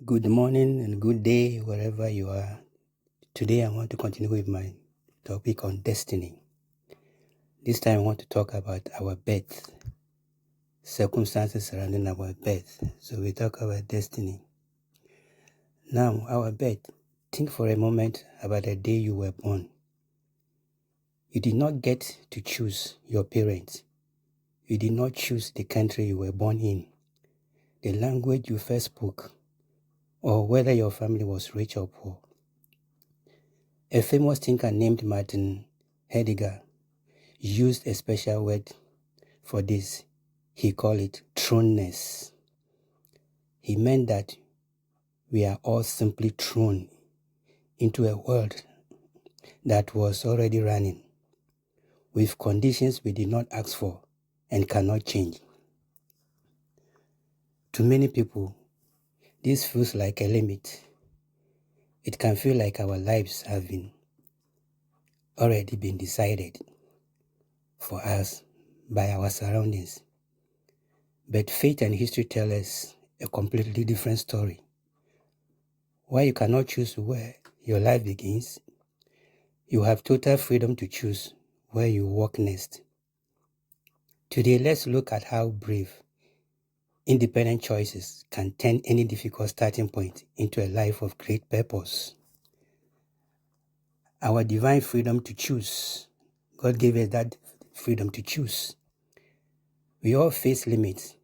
Good morning and good day, wherever you are. Today I want to continue with my topic on destiny. This time I want to talk about our birth, circumstances surrounding our birth. So we talk about destiny. Now, our birth. Think for a moment about the day you were born. You did not get to choose your parents. You did not choose the country you were born in, the language you first spoke, or whether your family was rich or poor. A famous thinker named Martin Heidegger used a special word for this. He called it thrownness. He meant that we are all simply thrown into a world that was already running, with conditions we did not ask for and cannot change. To many people, this feels like a limit. It can feel like our lives have already been decided for us by our surroundings. But faith and history tell us a completely different story. While you cannot choose where your life begins, you have total freedom to choose where you walk next. Today, let's look at how brave, independent choices can turn any difficult starting point into a life of great purpose. Our divine freedom to choose. God gave us that freedom to choose. We all face limits,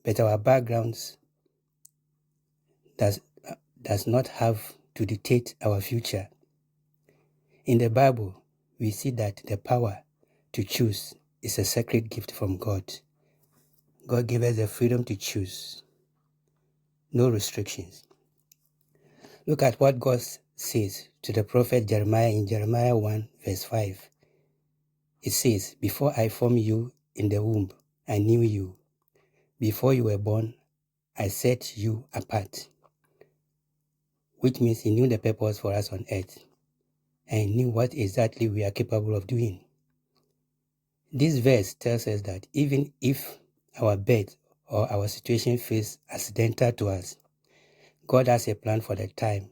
but our backgrounds does not have to dictate our future. In the Bible, we see that the power to choose is a sacred gift from God. God gave us the freedom to choose. No restrictions. Look at what God says to the prophet Jeremiah in Jeremiah 1 verse 5. It says, "Before I formed you in the womb, I knew you. Before you were born, I set you apart." Which means he knew the purpose for us on earth and knew what exactly we are capable of doing. This verse tells us that even if our birth or our situation feels accidental to us, God has a plan for the time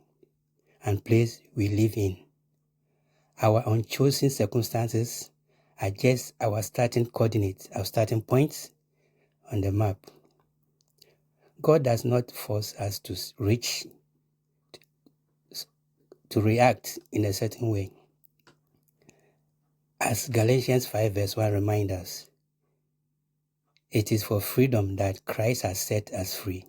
and place we live in. Our unchosen circumstances are just our starting coordinates, our starting points on the map. God does not force us to react in a certain way. As Galatians 5 verse 1 reminds us, it is for freedom that Christ has set us free,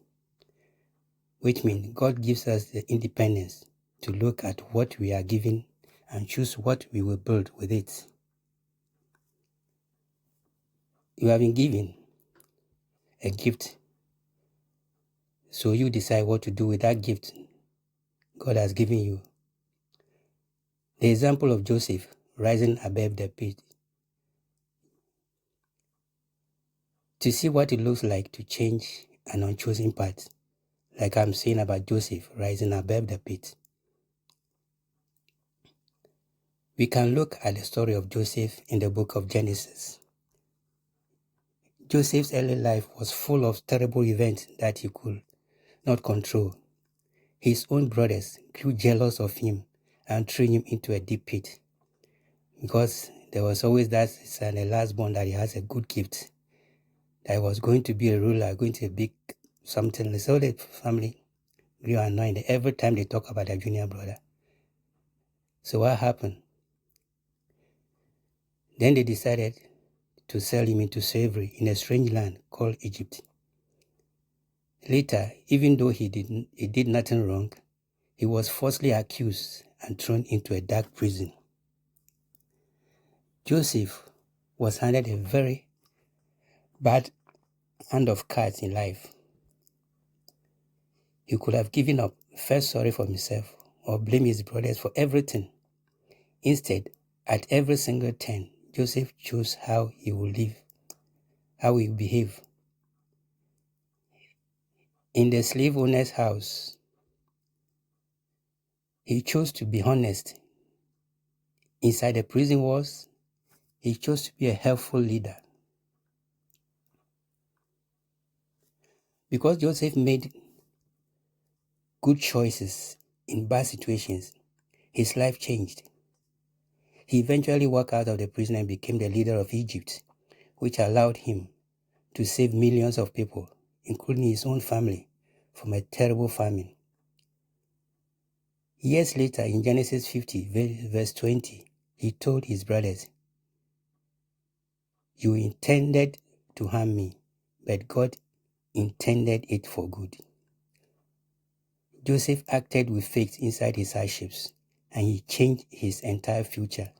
which means God gives us the independence to look at what we are given and choose what we will build with it. You have been given a gift, so you decide what to do with that gift God has given you. The example of Joseph rising above the pit. To see what it looks like to change an unchosen path, like I'm saying about Joseph rising above the pit. We can look at the story of Joseph in the book of Genesis. Joseph's early life was full of terrible events that he could not control. His own brothers grew jealous of him and threw him into a deep pit, because there was always that son, the last born, that he has a good gift, that he was going to be a ruler, going to be something. So the family grew annoyed every time they talk about their junior brother. So what happened? Then they decided to sell him into slavery in a strange land called Egypt. Later, even though he did nothing wrong, he was falsely accused and thrown into a dark prison. Joseph was handed a very bad hand of cards in life. He could have given up, felt sorry for himself, or blamed his brothers for everything. Instead, at every single turn, Joseph chose how he would live, how he would behave. In the slave owner's house, he chose to be honest. Inside the prison walls, he chose to be a helpful leader. Because Joseph made good choices in bad situations, his life changed. He eventually walked out of the prison and became the leader of Egypt, which allowed him to save millions of people, including his own family, from a terrible famine. Years later, in Genesis 50, verse 20, he told his brothers, "You intended to harm me, but God intended it for good." Joseph acted with faith inside his hardships, and he changed his entire future.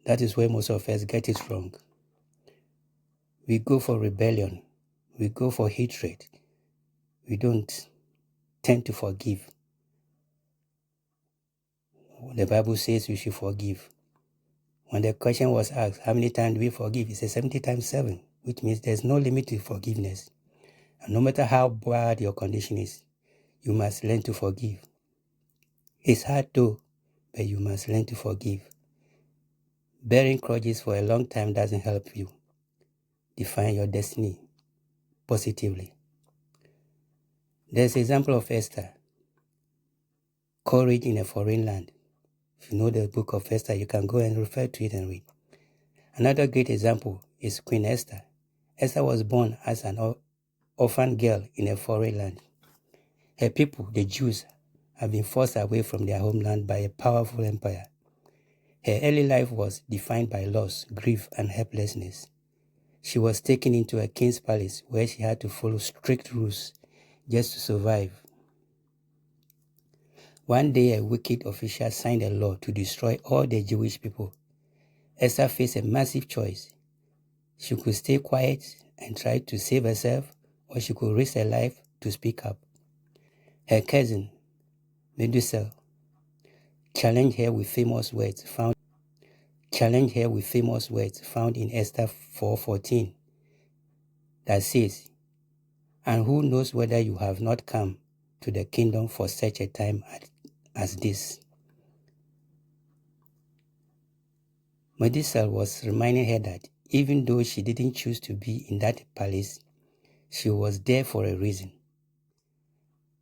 That is where most of us get it wrong. We go for rebellion. We go for hatred. We don't tend to forgive. The Bible says we should forgive. When the question was asked, how many times do we forgive? It says 70 times 7, which means there's no limit to forgiveness. And no matter how bad your condition is, you must learn to forgive. It's hard though, but you must learn to forgive. Bearing grudges for a long time doesn't help you define your destiny positively. There's an example of Esther, courage in a foreign land. If you know the book of Esther, you can go and refer to it and read. Another great example is Queen Esther. Esther was born as an orphan girl in a foreign land. Her people, the Jews, have been forced away from their homeland by a powerful empire. Her early life was defined by loss, grief, and helplessness. She was taken into a king's palace where she had to follow strict rules just to survive. One day, a wicked official signed a law to destroy all the Jewish people. Esther faced a massive choice. She could stay quiet and try to save herself, or she could risk her life to speak up. Her cousin, Medusa, challenged her with famous words found in Esther 4:14 that says, "And who knows whether you have not come to the kingdom for such a time as this?" Medusa was reminding her that even though she didn't choose to be in that palace, she was there for a reason.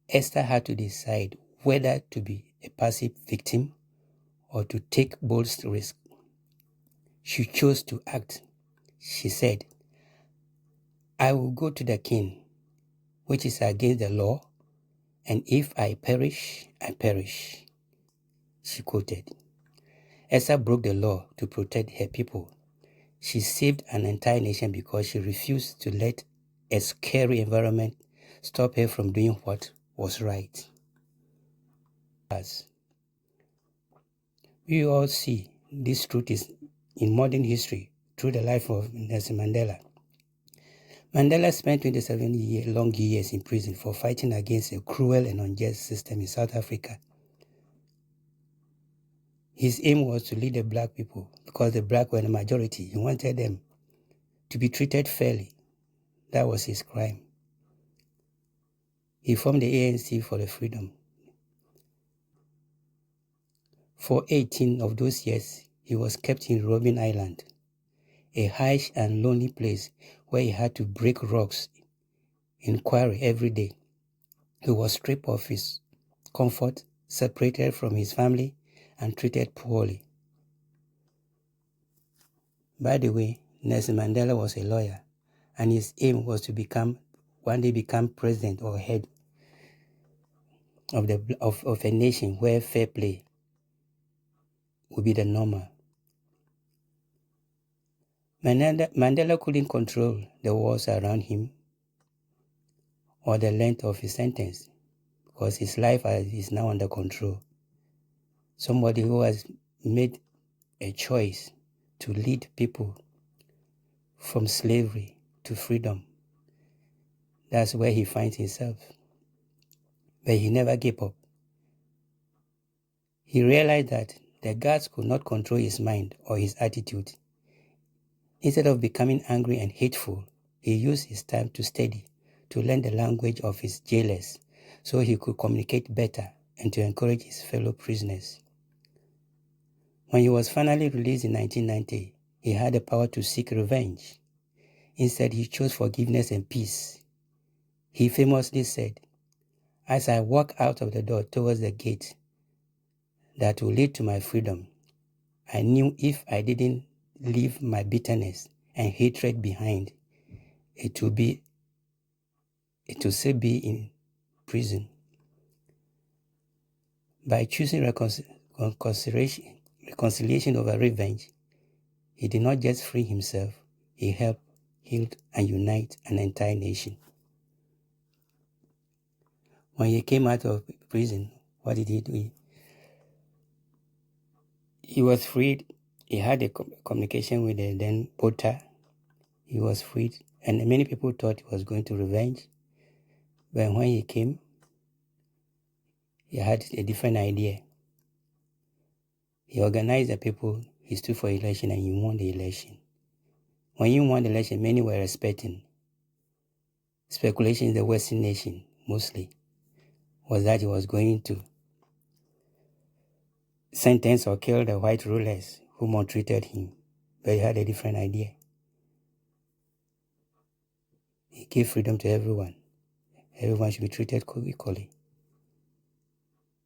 Esther had to decide whether to be a passive victim or to take bold risks. She chose to act. She said, "I will go to the king, which is against the law, and if I perish, I perish," she quoted. Esther broke the law to protect her people. She saved an entire nation because she refused to let a scary environment stop her from doing what was right. As we all see, this truth is in modern history through the life of Nelson Mandela. Mandela spent 27 long years in prison for fighting against a cruel and unjust system in South Africa. His aim was to lead the black people because the black were the majority. He wanted them to be treated fairly. That was his crime. He formed the ANC for the freedom. For 18 of those years, he was kept in Robben Island, a harsh and lonely place where he had to break rocks in quarry every day. He was stripped of his comfort, separated from his family, and treated poorly. By the way, Nelson Mandela was a lawyer, and his aim was to one day become president or head of a nation where fair play would be the normal. Mandela couldn't control the walls around him or the length of his sentence because his life is now under control. Somebody who has made a choice to lead people from slavery to freedom. That's where he finds himself. But he never gave up. He realized that the guards could not control his mind or his attitude. Instead of becoming angry and hateful, he used his time to study, to learn the language of his jailers, so he could communicate better and to encourage his fellow prisoners. When he was finally released in 1990, he had the power to seek revenge. Instead, he chose forgiveness and peace. He famously said, As I walk out of the door towards the gate that will lead to my freedom, I knew if I didn't leave my bitterness and hatred behind, it will still be in prison. By choosing reconciliation over revenge, he did not just free himself, he helped, healed, and unite an entire nation. When he came out of prison, what did he do? He was freed. He had a communication with the then potter. He was freed, and many people thought he was going to revenge. But when he came, he had a different idea. He organized the people, he stood for election, and he won the election. When he won the election, many were expecting. Speculation in the Western nation, mostly, was that he was going to sentence or kill the white rulers who maltreated him. But he had a different idea. He gave freedom to everyone. Everyone should be treated equally.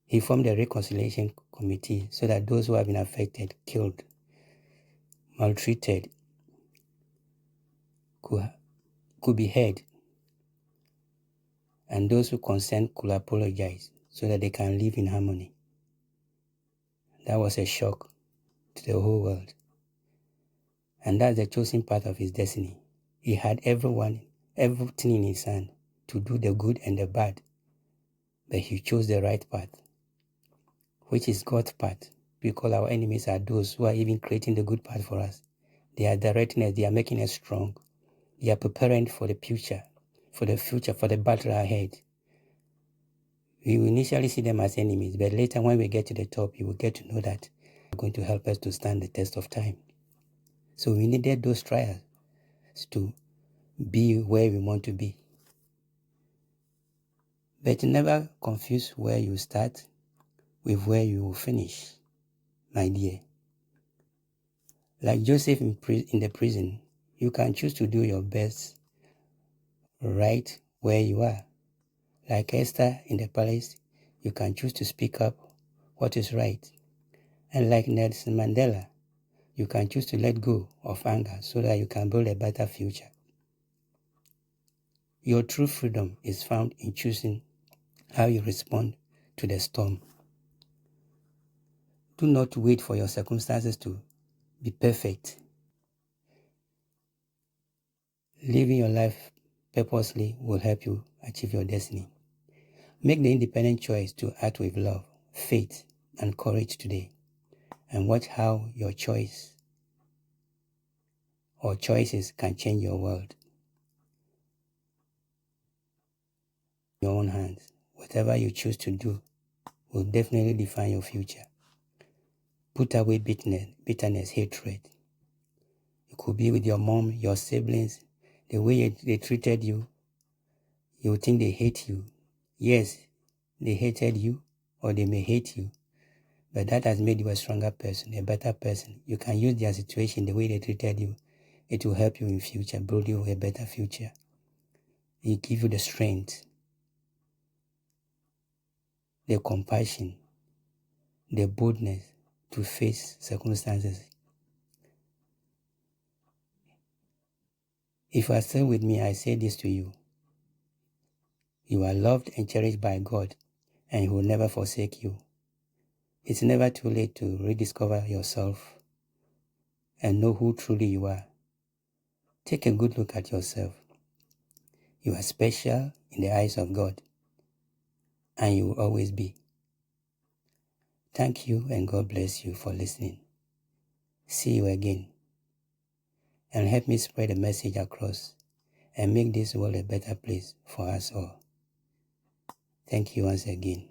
He formed a reconciliation committee so that those who have been affected, killed, maltreated, could be heard, and those who consent could apologize so that they can live in harmony. That was a shock to the whole world. And that's the chosen part of his destiny. He had everything in his hand to do the good and the bad, but he chose the right path, which is God's path. We call our enemies are those who are even creating the good path for us. They are directing us, they are making us strong. They are preparing for the future, for the battle ahead. We will initially see them as enemies, but later when we get to the top, you will get to know that they're going to help us to stand the test of time. So we needed those trials to be where we want to be. But never confuse where you start with where you will finish, my dear. Like Joseph in the prison, you can choose to do your best right where you are. Like Esther in the palace, you can choose to speak up what is right. And like Nelson Mandela, you can choose to let go of anger so that you can build a better future. Your true freedom is found in choosing how you respond to the storm. Do not wait for your circumstances to be perfect. Living your life purposely will help you achieve your destiny. Make the independent choice to act with love, faith, and courage today, and watch how your choice or choices can change your world. In your own hands, whatever you choose to do will definitely define your future. Put away bitterness, hatred. It could be with your mom, your siblings, the way they treated you. You think they hate you. Yes, they hated you, or they may hate you, but that has made you a stronger person, a better person. You can use their situation, the way they treated you. It will help you in future, build you a better future. It give you the strength, the compassion, the boldness to face circumstances. If you are still with me, I say this to you. You are loved and cherished by God, and He will never forsake you. It's never too late to rediscover yourself and know who truly you are. Take a good look at yourself. You are special in the eyes of God, and you will always be. Thank you, and God bless you for listening. See you again. And help me spread the message across and make this world a better place for us all. Thank you once again.